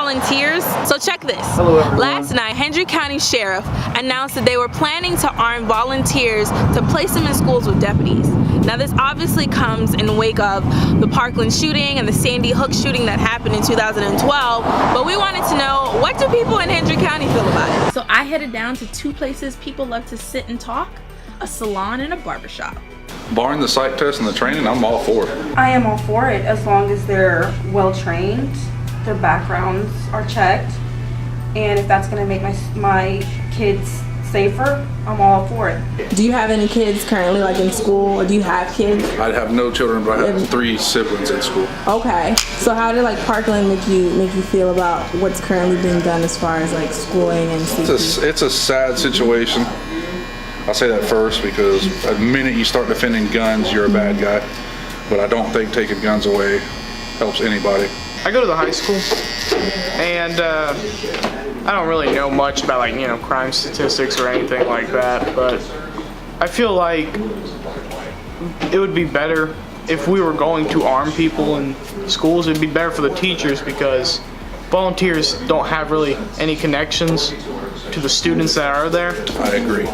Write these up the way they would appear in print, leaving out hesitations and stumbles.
volunteers? So check this. Hello, everyone. Last night, Hendry County Sheriff announced that they were planning to arm volunteers to place them in schools with deputies. Now this obviously comes in the wake of the Parkland shooting and the Sandy Hook shooting that happened in 2012, but we wanted to know, what do people in Hendry County feel about it? So I headed down to two places people love to sit and talk, a salon and a barbershop. Barring the psych test and the training, I'm all for it. I am all for it as long as they're well trained, their backgrounds are checked, and if that's going to make my kids safer, I'm all for it. Do you have any kids currently like in school, or do you have kids? I'd have no children, but I have 3 siblings in school. Okay. So how did like Parkland make you feel about what's currently being done as far as like schooling and safety? It's a sad situation. I'll say that first because the minute you start defending guns, you're a bad guy. But I don't think taking guns away helps anybody. I go to the high school, and I don't really know much about crime statistics or anything like that, but I feel like it would be better if we were going to arm people in schools. It'd be better for the teachers because volunteers don't have really any connections to the students that are there. I agree.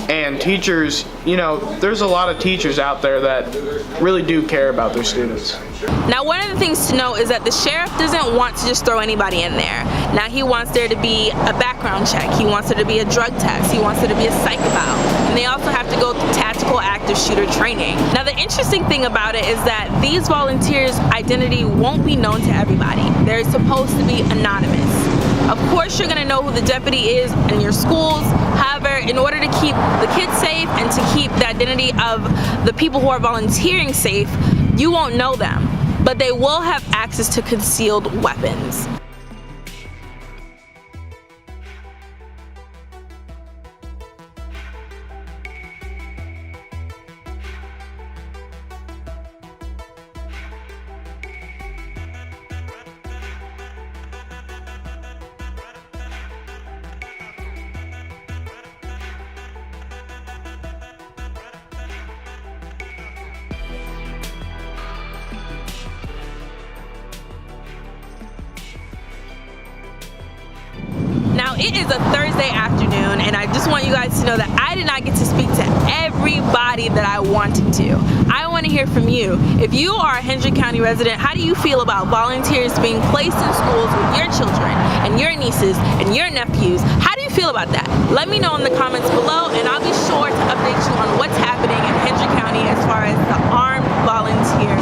And teachers, there's a lot of teachers out there that really do care about their students. Now one of the things to know is that the sheriff doesn't want to just throw anybody in there. Now he wants there to be a background check, he wants there to be a drug test, he wants there to be a psych eval, and they also have to go through tactical active shooter training. Now the interesting thing about it is that these volunteers' identity won't be known to everybody. They're supposed to be anonymous. Of course you're going to know who the deputy is in your schools. However, in order to keep the kids safe and to keep the identity of the people who are volunteering safe, you won't know them, but they will have access to concealed weapons. Now it is a Thursday afternoon, and I just want you guys to know that I did not get to speak to everybody that I wanted to. I want to hear from you. If you are a Hendry County resident, how do you feel about volunteers being placed in schools with your children and your nieces and your nephews? How do you feel about that? Let me know in the comments below, and I'll be sure to update you on what's happening in Hendry County as far as the armed volunteer